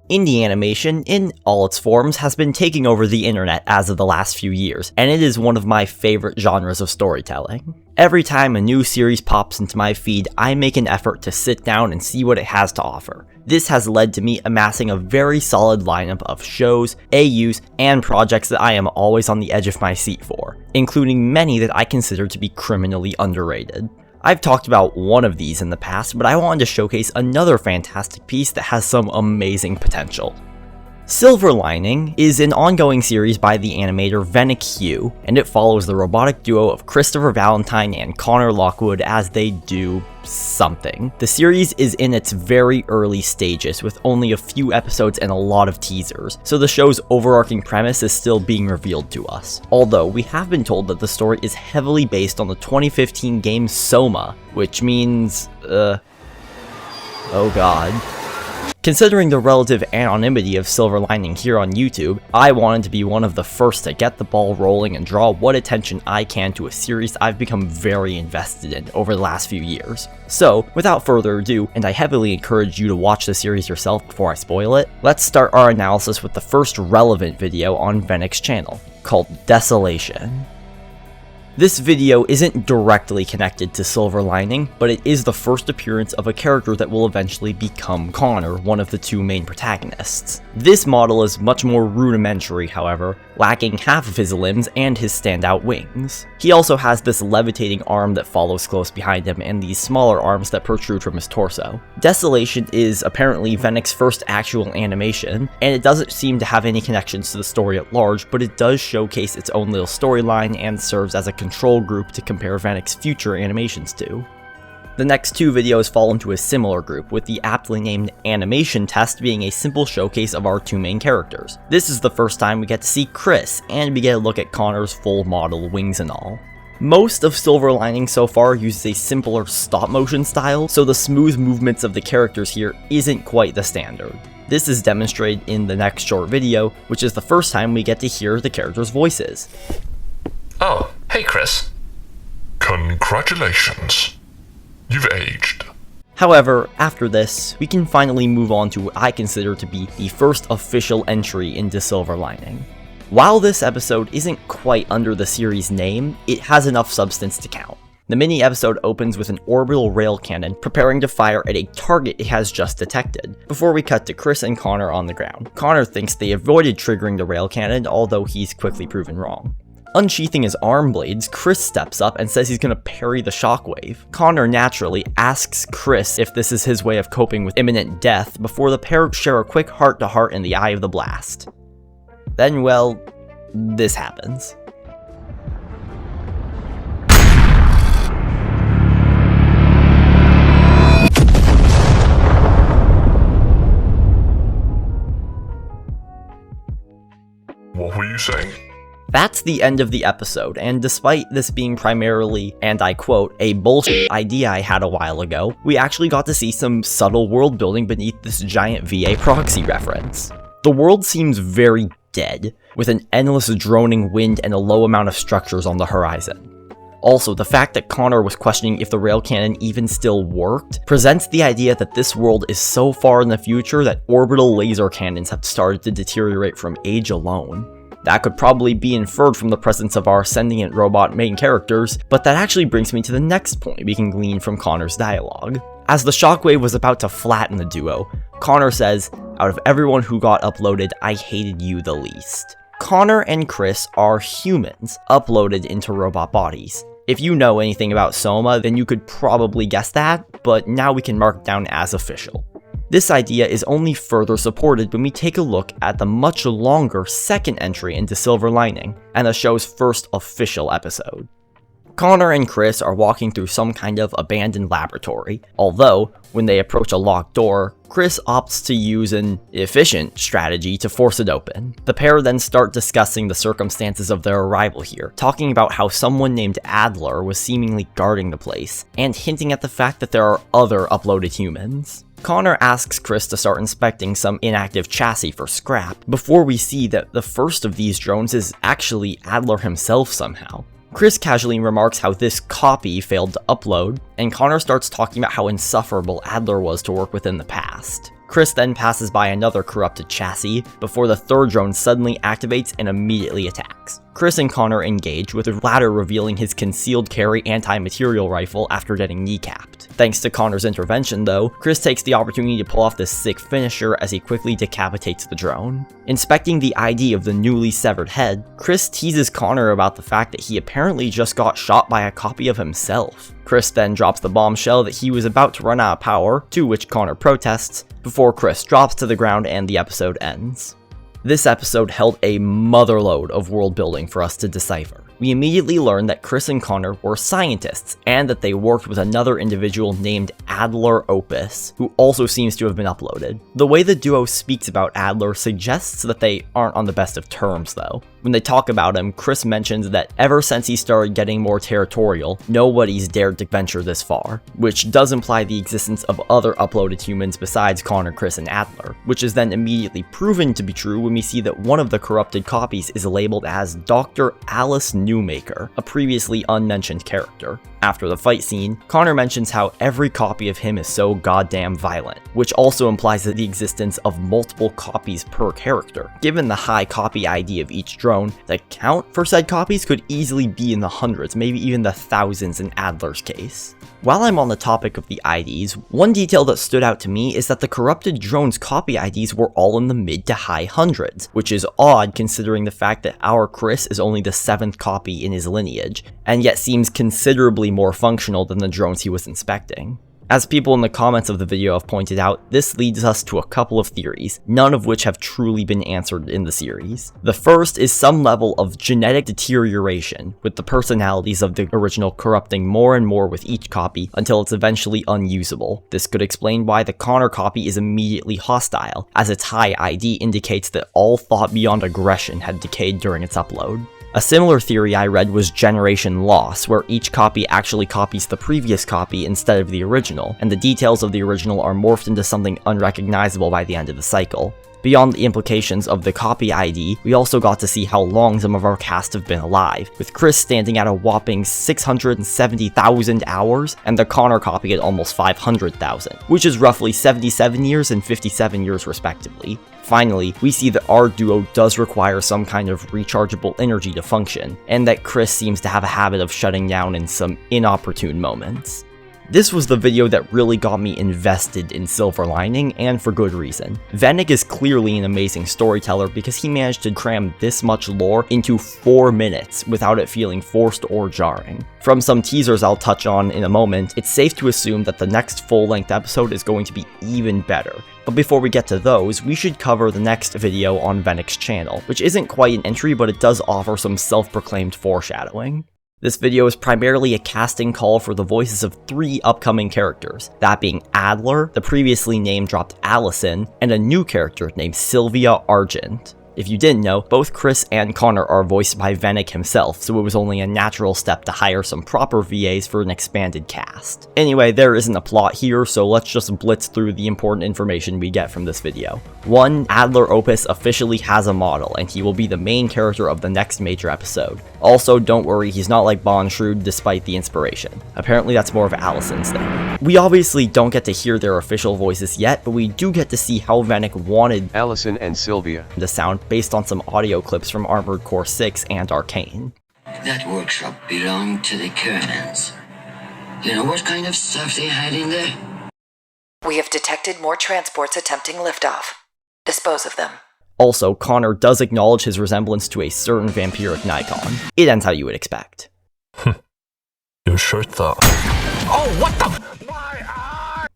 Indie animation, in all its forms, has been taking over the internet as of the last few years, and it is one of my favorite genres of storytelling. Every time a new series pops into my feed, I make an effort to sit down and see what it has to offer. This has led to me amassing a very solid lineup of shows, AUs, and projects that I am always on the edge of my seat for, including many that I consider to be criminally underrated. I've talked about one of these in the past, but I wanted to showcase another fantastic piece that has some amazing potential. Silver Lining is an ongoing series by the animator venvn, and it follows the robotic duo of Christopher Valentine and Connor Lockwood as they do something. The series is in its very early stages, with only a few episodes and a lot of teasers, so the show's overarching premise is still being revealed to us. Although, we have been told that the story is heavily based on the 2015 game Soma, which means, oh god. Considering the relative anonymity of Silver Lining here on YouTube, I wanted to be one of the first to get the ball rolling and draw what attention I can to a series I've become very invested in over the last few years. So, without further ado, and I heavily encourage you to watch the series yourself before I spoil it, let's start our analysis with the first relevant video on venvn's channel, called Desolation. This video isn't directly connected to Silver Lining, but it is the first appearance of a character that will eventually become Connor, one of the two main protagonists. This model is much more rudimentary, however, lacking half of his limbs and his standout wings. He also has this levitating arm that follows close behind him and these smaller arms that protrude from his torso. Desolation is apparently venvn's first actual animation, and it doesn't seem to have any connections to the story at large, but it does showcase its own little storyline and serves as a control group to compare venvn's future animations to. The next two videos fall into a similar group, with the aptly named Animation Test being a simple showcase of our two main characters. This is the first time we get to see Chris, and we get a look at Connor's full model, wings and all. Most of Silver Lining so far uses a simpler stop-motion style, so the smooth movements of the characters here isn't quite the standard. This is demonstrated in the next short video, which is the first time we get to hear the characters' voices. Oh, hey Chris. Congratulations. You've aged. However, after this, we can finally move on to what I consider to be the first official entry into Silver Lining. While this episode isn't quite under the series name, it has enough substance to count. The mini-episode opens with an orbital rail cannon preparing to fire at a target it has just detected, before we cut to Chris and Connor on the ground. Connor thinks they avoided triggering the rail cannon, although he's quickly proven wrong. Unsheathing his arm blades, Chris steps up and says he's gonna parry the shockwave. Connor naturally asks Chris if this is his way of coping with imminent death before the pair share a quick heart-to-heart in the eye of the blast. Then, well, this happens. What were you saying? That's the end of the episode, and despite this being primarily, and I quote, a bullshit idea I had a while ago, we actually got to see some subtle world building beneath this giant VA proxy reference. The world seems very dead, with an endless droning wind and a low amount of structures on the horizon. Also, the fact that Connor was questioning if the rail cannon even still worked presents the idea that this world is so far in the future that orbital laser cannons have started to deteriorate from age alone. That could probably be inferred from the presence of our sentient robot main characters, but that actually brings me to the next point we can glean from Connor's dialogue. As the shockwave was about to flatten the duo, Connor says, "Out of everyone who got uploaded, I hated you the least." Connor and Chris are humans, uploaded into robot bodies. If you know anything about Soma, then you could probably guess that, but now we can mark it down as official. This idea is only further supported when we take a look at the much longer second entry into Silver Lining, and the show's first official episode. Connor and Chris are walking through some kind of abandoned laboratory, although, when they approach a locked door, Chris opts to use an efficient strategy to force it open. The pair then start discussing the circumstances of their arrival here, talking about how someone named Adler was seemingly guarding the place, and hinting at the fact that there are other uploaded humans. Connor asks Chris to start inspecting some inactive chassis for scrap, before we see that the first of these drones is actually Adler himself somehow. Chris casually remarks how this copy failed to upload, and Connor starts talking about how insufferable Adler was to work with in the past. Chris then passes by another corrupted chassis before the third drone suddenly activates and immediately attacks. Chris and Connor engage, with the latter revealing his concealed carry anti-material rifle after getting kneecapped. Thanks to Connor's intervention though, Chris takes the opportunity to pull off this sick finisher as he quickly decapitates the drone. Inspecting the ID of the newly severed head, Chris teases Connor about the fact that he apparently just got shot by a copy of himself. Chris then drops the bombshell that he was about to run out of power, to which Connor protests, before Chris drops to the ground and the episode ends. This episode held a motherload of world building for us to decipher. We immediately learned that Chris and Connor were scientists, and that they worked with another individual named Adler Opus, who also seems to have been uploaded. The way the duo speaks about Adler suggests that they aren't on the best of terms though. When they talk about him, Chris mentions that ever since he started getting more territorial, nobody's dared to venture this far, which does imply the existence of other uploaded humans besides Connor, Chris, and Adler, which is then immediately proven to be true when we see that one of the corrupted copies is labeled as Dr. Alice Newmaker, a previously unmentioned character. After the fight scene, Connor mentions how every copy of him is so goddamn violent, which also implies that the existence of multiple copies per character. Given the high copy ID of each drone, the count for said copies could easily be in the hundreds, maybe even the thousands in Adler's case. While I'm on the topic of the IDs, one detail that stood out to me is that the corrupted drone's copy IDs were all in the mid to high hundreds, which is odd considering the fact that our Chris is only the 7th copy in his lineage, and yet seems considerably more functional than the drones he was inspecting. As people in the comments of the video have pointed out, this leads us to a couple of theories, none of which have truly been answered in the series. The first is some level of genetic deterioration, with the personalities of the original corrupting more and more with each copy until it's eventually unusable. This could explain why the Connor copy is immediately hostile, as its high ID indicates that all thought beyond aggression had decayed during its upload. A similar theory I read was generation loss, where each copy actually copies the previous copy instead of the original, and the details of the original are morphed into something unrecognizable by the end of the cycle. Beyond the implications of the copy ID, we also got to see how long some of our cast have been alive, with Chris standing at a whopping 670,000 hours, and the Connor copy at almost 500,000, which is roughly 77 years and 57 years respectively. Finally, we see that our duo does require some kind of rechargeable energy to function, and that Chris seems to have a habit of shutting down in some inopportune moments. This was the video that really got me invested in Silver Lining, and for good reason. venvn is clearly an amazing storyteller because he managed to cram this much lore into 4 minutes without it feeling forced or jarring. From some teasers I'll touch on in a moment, it's safe to assume that the next full-length episode is going to be even better. But before we get to those, we should cover the next video on venvn's channel, which isn't quite an entry, but it does offer some self-proclaimed foreshadowing. This video is primarily a casting call for the voices of 3 upcoming characters, that being Adler, the previously name-dropped Allison, and a new character named Sylvia Argent. If you didn't know, both Chris and Connor are voiced by venvn himself, so it was only a natural step to hire some proper VAs for an expanded cast. Anyway, there isn't a plot here, so let's just blitz through the important information we get from this video. 1. Adler Opus officially has a model, and he will be the main character of the next major episode. Also, don't worry, he's not like Bonshrewd despite the inspiration. Apparently that's more of Allison's thing. We obviously don't get to hear their official voices yet, but we do get to see how venvn wanted Allison and Sylvia to sound based on some audio clips from Armored Core 6 and Arcane. That workshop belonged to the Caravans. You know what kind of stuff they had in there? We have detected more transports attempting liftoff. Dispose of them. Also, Connor does acknowledge his resemblance to a certain vampiric Nikon. It ends how you would expect. You sure thought. Oh, what the?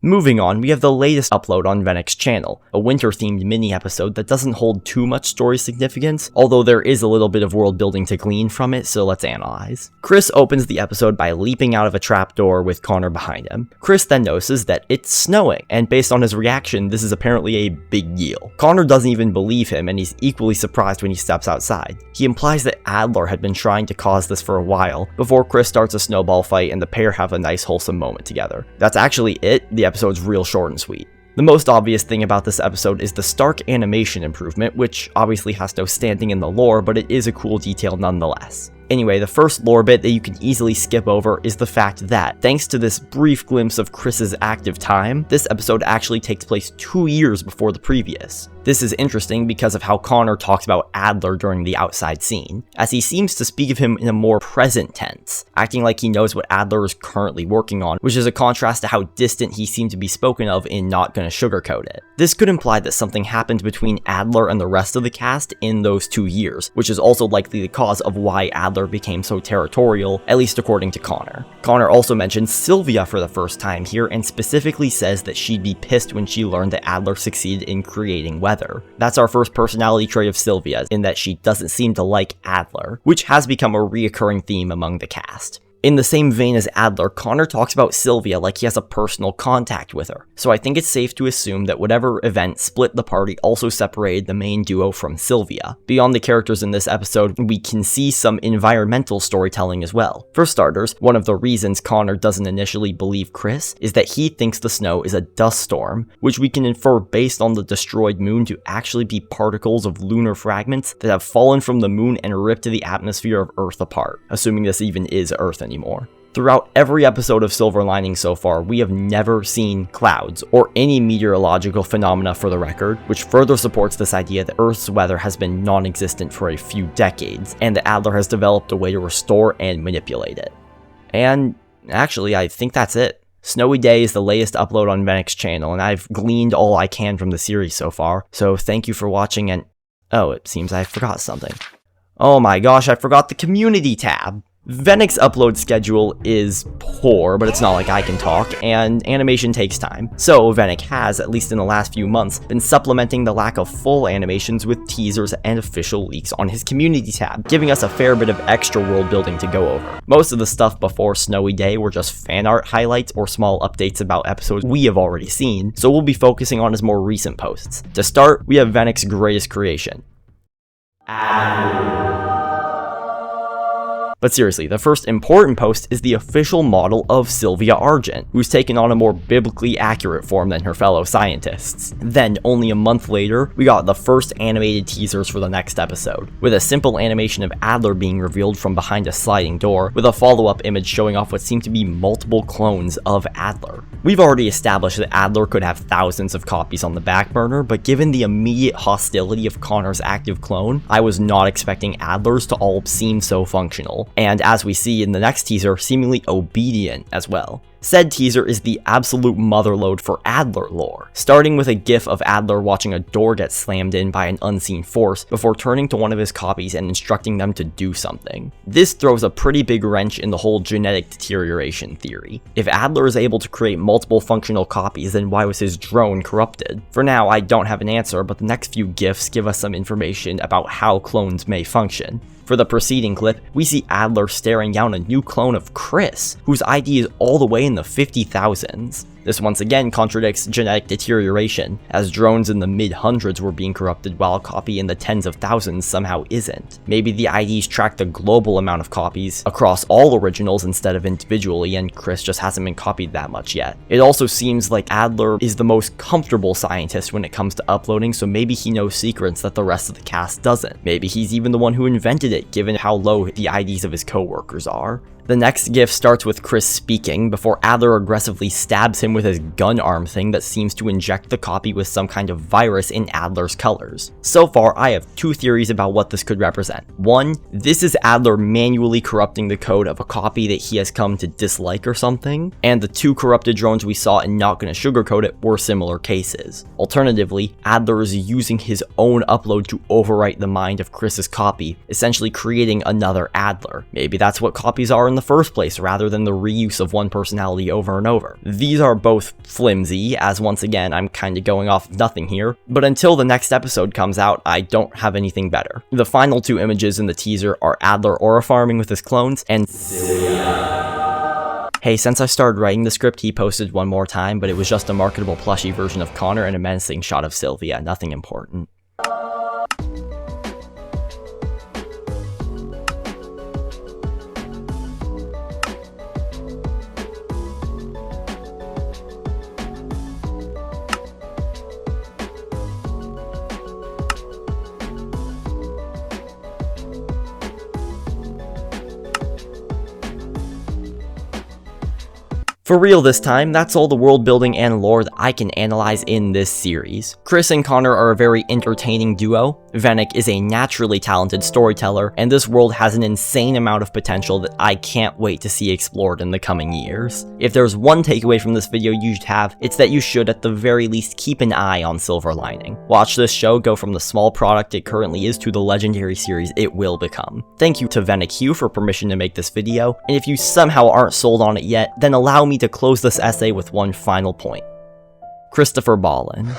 Moving on, we have the latest upload on venvn's channel, a winter-themed mini-episode that doesn't hold too much story significance, although there is a little bit of world building to glean from it, so let's analyze. Chris opens the episode by leaping out of a trapdoor with Connor behind him. Chris then notices that it's snowing, and based on his reaction, this is apparently a big deal. Connor doesn't even believe him, and he's equally surprised when he steps outside. He implies that Adler had been trying to cause this for a while, before Chris starts a snowball fight and the pair have a nice wholesome moment together. That's actually it. The episode's real short and sweet. The most obvious thing about this episode is the stark animation improvement, which obviously has no standing in the lore, but it is a cool detail nonetheless. Anyway, the first lore bit that you can easily skip over is the fact that, thanks to this brief glimpse of Chris's active time, this episode actually takes place 2 years before the previous. This is interesting because of how Connor talks about Adler during the outside scene, as he seems to speak of him in a more present tense, acting like he knows what Adler is currently working on, which is a contrast to how distant he seemed to be spoken of in Not Gonna Sugarcoat It. This could imply that something happened between Adler and the rest of the cast in those 2 years, which is also likely the cause of why Adler became so territorial, at least according to Connor. Connor also mentions Sylvia for the first time here and specifically says that she'd be pissed when she learned that Adler succeeded in creating weather. That's our first personality trait of Sylvia, in that she doesn't seem to like Adler, which has become a reoccurring theme among the cast. In the same vein as Adler, Connor talks about Sylvia like he has a personal contact with her, so I think it's safe to assume that whatever event split the party also separated the main duo from Sylvia. Beyond the characters in this episode, we can see some environmental storytelling as well. For starters, one of the reasons Connor doesn't initially believe Chris is that he thinks the snow is a dust storm, which we can infer based on the destroyed moon to actually be particles of lunar fragments that have fallen from the moon and ripped the atmosphere of Earth apart, assuming this even is Earth anymore. Throughout every episode of Silver Lining so far, we have never seen clouds, or any meteorological phenomena for the record, which further supports this idea that Earth's weather has been non-existent for a few decades, and that Adler has developed a way to restore and manipulate it. And actually, I think that's it. Snowy Day is the latest upload on venvn's channel, and I've gleaned all I can from the series so far, so thank you for watching, and oh, it seems I forgot something. Oh my gosh, I forgot the community tab! venvn's upload schedule is poor, but it's not like I can talk, and animation takes time. So venvn has, at least in the last few months, been supplementing the lack of full animations with teasers and official leaks on his community tab, giving us a fair bit of extra world building to go over. Most of the stuff before Snowy Day were just fan art highlights or small updates about episodes we have already seen, so we'll be focusing on his more recent posts. To start, we have venvn's greatest creation. But seriously, the first important post is the official model of Sylvia Argent, who's taken on a more biblically accurate form than her fellow scientists. Then, only a month later, we got the first animated teasers for the next episode, with a simple animation of Adler being revealed from behind a sliding door, with a follow-up image showing off what seemed to be multiple clones of Adler. We've already established that Adler could have thousands of copies on the back burner, but given the immediate hostility of Connor's active clone, I was not expecting Adler's to all seem so functional. And as we see in the next teaser, seemingly obedient as well. Said teaser is the absolute motherlode for Adler lore, starting with a gif of Adler watching a door get slammed in by an unseen force before turning to one of his copies and instructing them to do something. This throws a pretty big wrench in the whole genetic deterioration theory. If Adler is able to create multiple functional copies, then why was his drone corrupted? For now, I don't have an answer, but the next few gifs give us some information about how clones may function. For the preceding clip, we see Adler staring down a new clone of Chris, whose ID is all the way in the 50,000s. This once again contradicts genetic deterioration, as drones in the mid-hundreds were being corrupted while a copy in the tens of thousands somehow isn't. Maybe the IDs track the global amount of copies across all originals instead of individually, and Chris just hasn't been copied that much yet. It also seems like Adler is the most comfortable scientist when it comes to uploading, so maybe he knows secrets that the rest of the cast doesn't. Maybe he's even the one who invented it, given how low the IDs of his co-workers are. The next gif starts with Chris speaking, before Adler aggressively stabs him with his gun arm thing that seems to inject the copy with some kind of virus in Adler's colors. So far, I have two theories about what this could represent. One, this is Adler manually corrupting the code of a copy that he has come to dislike or something, and the two corrupted drones we saw in Not Gonna Sugarcoat It were similar cases. Alternatively, Adler is using his own upload to overwrite the mind of Chris's copy, essentially creating another Adler. Maybe that's what copies are in the first place, rather than the reuse of one personality over and over. These are both flimsy, as once again I'm kinda going off nothing here, but until the next episode comes out, I don't have anything better. The final two images in the teaser are Adler aura farming with his clones, and hey, since I started writing the script, he posted one more time, but it was just a marketable plushie version of Connor and a menacing shot of Sylvia, nothing important. For real this time, that's all the world building and lore that I can analyze in this series. Chris and Connor are a very entertaining duo, Venvn is a naturally talented storyteller, and this world has an insane amount of potential that I can't wait to see explored in the coming years. If there's one takeaway from this video you should have, it's that you should at the very least keep an eye on Silver Lining. Watch this show go from the small product it currently is to the legendary series it will become. Thank you to venvn for permission to make this video, and if you somehow aren't sold on it yet, then allow me to close this essay with one final point. Christopher Ballin.